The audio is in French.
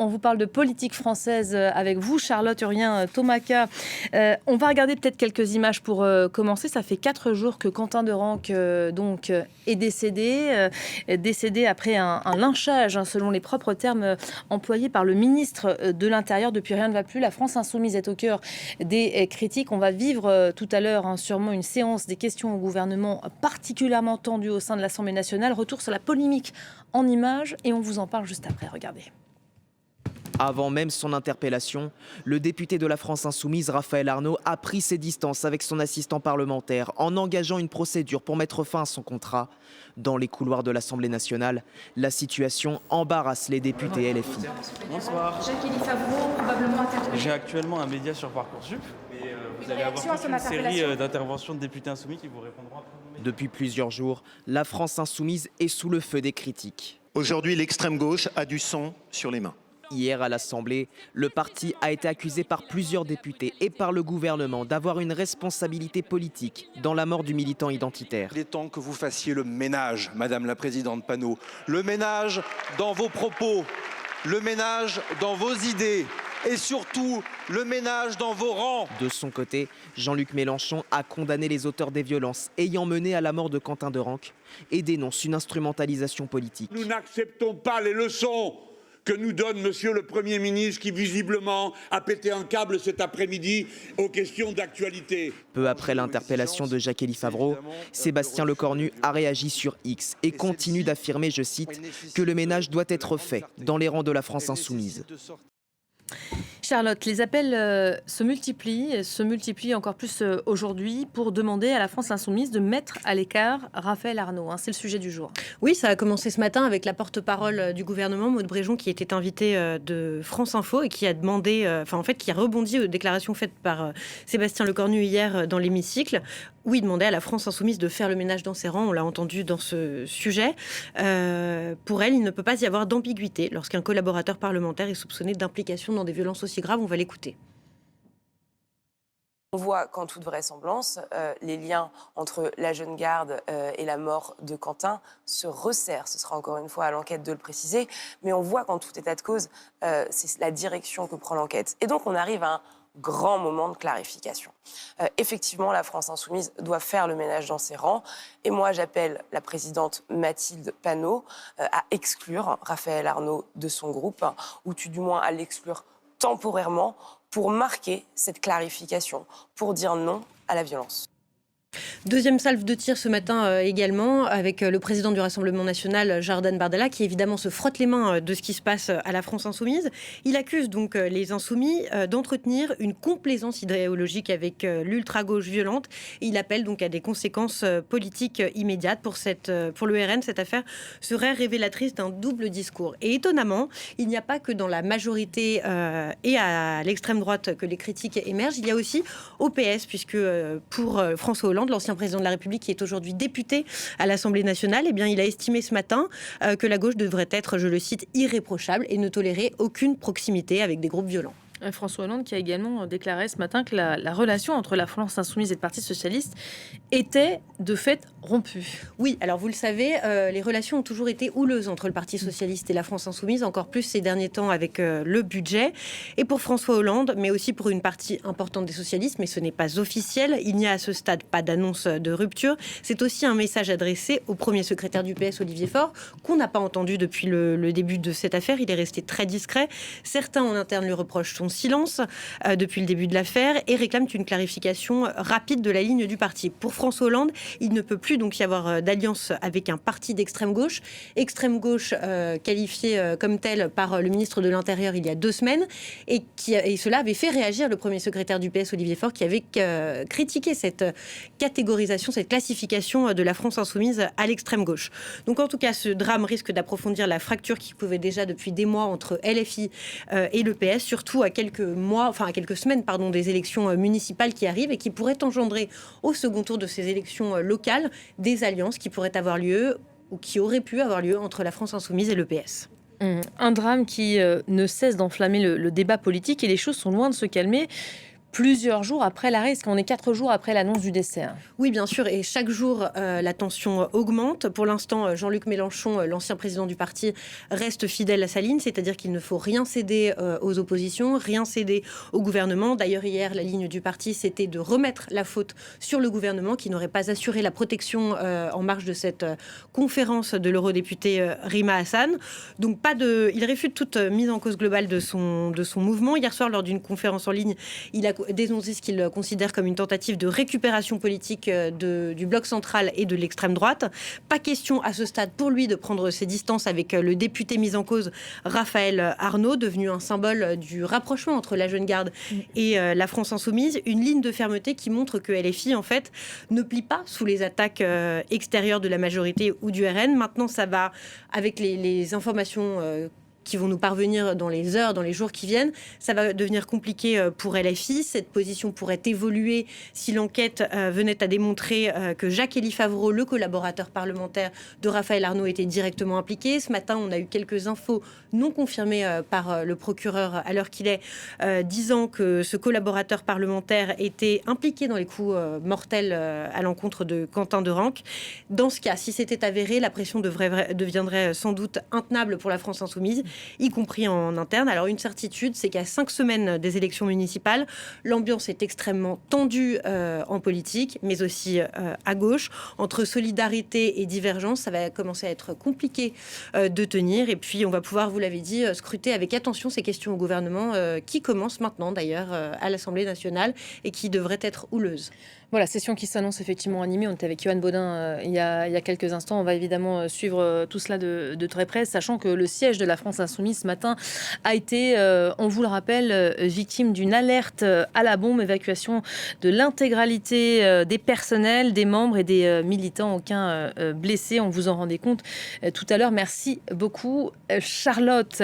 On vous parle de politique française avec vous, Charlotte Urien-Thomaca. On va regarder peut-être quelques images pour commencer. Ça fait 4 jours que Quentin Derenque est décédé après un lynchage, selon les propres termes employés par le ministre de l'Intérieur. Depuis, rien ne va plus. La France insoumise est au cœur des critiques. On va vivre tout à l'heure sûrement une séance des questions au gouvernement particulièrement tendue au sein de l'Assemblée nationale. Retour sur la polémique en images et on vous en parle juste après. Regardez. Avant même son interpellation, le député de la France Insoumise, Raphaël Arnaud, a pris ses distances avec son assistant parlementaire en engageant une procédure pour mettre fin à son contrat. Dans les couloirs de l'Assemblée nationale, la situation embarrasse les députés LFI. Bonsoir. Jacques-Élie Favreau, probablement interpellé. J'ai actuellement un média sur Parcoursup, mais vous allez avoir toute une série d'interventions de députés insoumis qui vous répondront après. Depuis plusieurs jours, la France Insoumise est sous le feu des critiques. Aujourd'hui, l'extrême gauche a du sang sur les mains. Hier à l'Assemblée, le parti a été accusé par plusieurs députés et par le gouvernement d'avoir une responsabilité politique dans la mort du militant identitaire. Il est temps que vous fassiez le ménage, Madame la Présidente Panot. Le ménage dans vos propos, le ménage dans vos idées et surtout le ménage dans vos rangs. De son côté, Jean-Luc Mélenchon a condamné les auteurs des violences ayant mené à la mort de Quentin Derenque et dénonce une instrumentalisation politique. Nous n'acceptons pas les leçons que nous donne Monsieur le Premier ministre qui visiblement a pété un câble cet après-midi aux questions d'actualité. Peu après l'interpellation de Jacques-Élie Favreau, Sébastien Lecornu a réagi sur X et continue d'affirmer, je cite, que le ménage doit être fait dans les rangs de la France insoumise. Charlotte, les appels se multiplient encore plus aujourd'hui pour demander à la France insoumise de mettre à l'écart Raphaël Arnaud. C'est le sujet du jour. Oui, ça a commencé ce matin avec la porte-parole du gouvernement, Maud Bréjon, qui était invitée de France Info et qui a demandé, qui a rebondi aux déclarations faites par Sébastien Lecornu hier dans l'hémicycle, où il demandait à la France insoumise de faire le ménage dans ses rangs. On l'a entendu dans ce sujet. Pour elle, il ne peut pas y avoir d'ambiguïté lorsqu'un collaborateur parlementaire est soupçonné d'implication dans des violences aussi graves. On va l'écouter. On voit qu'en toute vraisemblance, les liens entre la jeune garde et la mort de Quentin se resserrent. Ce sera encore une fois à l'enquête de le préciser. Mais on voit qu'en tout état de cause, c'est la direction que prend l'enquête. Et donc on arrive à un grand moment de clarification. Effectivement, la France insoumise doit faire le ménage dans ses rangs. Et moi, j'appelle la présidente Mathilde Panot à exclure Raphaël Arnaud de son groupe, ou du moins à l'exclure temporairement pour marquer cette clarification, pour dire non à la violence. Deuxième salve de tir ce matin également, avec le président du Rassemblement national, Jordan Bardella, qui évidemment se frotte les mains de ce qui se passe à la France insoumise. Il accuse donc les insoumis d'entretenir une complaisance idéologique avec l'ultra-gauche violente. Il appelle donc à des conséquences politiques immédiates. Pour le RN, cette affaire serait révélatrice d'un double discours. Et étonnamment, il n'y a pas que dans la majorité et à l'extrême droite que les critiques émergent. Il y a aussi au PS, puisque pour François Hollande, l'ancien président de la République qui est aujourd'hui député à l'Assemblée nationale, il a estimé ce matin que la gauche devrait être, je le cite, irréprochable et ne tolérer aucune proximité avec des groupes violents. François Hollande qui a également déclaré ce matin que la relation entre la France insoumise et le Parti socialiste était de fait rompue. Oui, alors vous le savez, les relations ont toujours été houleuses entre le Parti socialiste et la France insoumise, encore plus ces derniers temps avec le budget. Et pour François Hollande, mais aussi pour une partie importante des socialistes, mais ce n'est pas officiel, il n'y a à ce stade pas d'annonce de rupture. C'est aussi un message adressé au premier secrétaire du PS, Olivier Faure, qu'on n'a pas entendu depuis le début de cette affaire. Il est resté très discret. Certains en interne lui reprochent son silence depuis le début de l'affaire et réclament une clarification rapide de la ligne du parti. Pour François Hollande, il ne peut plus donc y avoir d'alliance avec un parti d'extrême gauche qualifié comme tel par le ministre de l'Intérieur il y a 2 semaines et cela avait fait réagir le premier secrétaire du PS, Olivier Faure, qui avait critiqué cette catégorisation, cette classification de la France insoumise à l'extrême gauche. Donc en tout cas, ce drame risque d'approfondir la fracture qui pouvait déjà depuis des mois entre LFI et le PS, surtout à quelques semaines des élections municipales qui arrivent et qui pourraient engendrer au second tour de ces élections locales des alliances qui pourraient avoir lieu ou qui auraient pu avoir lieu entre la France insoumise et le PS. Un drame qui ne cesse d'enflammer le débat politique et les choses sont loin de se calmer. plusieurs jours après l'arrêt. Est-ce qu'on est 4 jours après l'annonce du décès? Oui, bien sûr, et chaque jour, la tension augmente. Pour l'instant, Jean-Luc Mélenchon, l'ancien président du parti, reste fidèle à sa ligne, c'est-à-dire qu'il ne faut rien céder aux oppositions, rien céder au gouvernement. D'ailleurs, hier, la ligne du parti, c'était de remettre la faute sur le gouvernement qui n'aurait pas assuré la protection en marge de cette conférence de l'eurodéputé Rima Hassan. Donc, il réfute toute mise en cause globale de son mouvement. Hier soir, lors d'une conférence en ligne, il a dénoncé ce qu'il considère comme une tentative de récupération politique du bloc central et de l'extrême droite. Pas question à ce stade pour lui de prendre ses distances avec le député mis en cause Raphaël Arnaud, devenu un symbole du rapprochement entre la Jeune Garde et la France Insoumise. Une ligne de fermeté qui montre que LFI, en fait, ne plie pas sous les attaques extérieures de la majorité ou du RN. Maintenant, ça va, avec les informations qui vont nous parvenir dans les heures, dans les jours qui viennent, ça va devenir compliqué pour LFI. Cette position pourrait évoluer si l'enquête venait à démontrer que Jacques-Élie Favreau, le collaborateur parlementaire de Raphaël Arnaud, était directement impliqué. Ce matin, on a eu quelques infos non confirmées par le procureur à l'heure qu'il est, disant que ce collaborateur parlementaire était impliqué dans les coups mortels à l'encontre de Quentin Derenque. Dans ce cas, si c'était avéré, la pression deviendrait sans doute intenable pour la France Insoumise, y compris en interne. Alors une certitude, c'est qu'à 5 semaines des élections municipales, l'ambiance est extrêmement tendue en politique, mais aussi à gauche. Entre solidarité et divergence, ça va commencer à être compliqué de tenir. Et puis on va pouvoir, vous l'avez dit, scruter avec attention ces questions au gouvernement qui commencent maintenant d'ailleurs à l'Assemblée nationale et qui devraient être houleuses. Voilà, session qui s'annonce effectivement animée. On était avec Yoann Baudin il y a quelques instants. On va évidemment suivre tout cela de très près, sachant que le siège de la France Insoumise ce matin a été, on vous le rappelle, victime d'une alerte à la bombe, évacuation de l'intégralité des personnels, des membres et des militants, aucun blessé. On vous en rendait compte tout à l'heure. Merci beaucoup, Charlotte.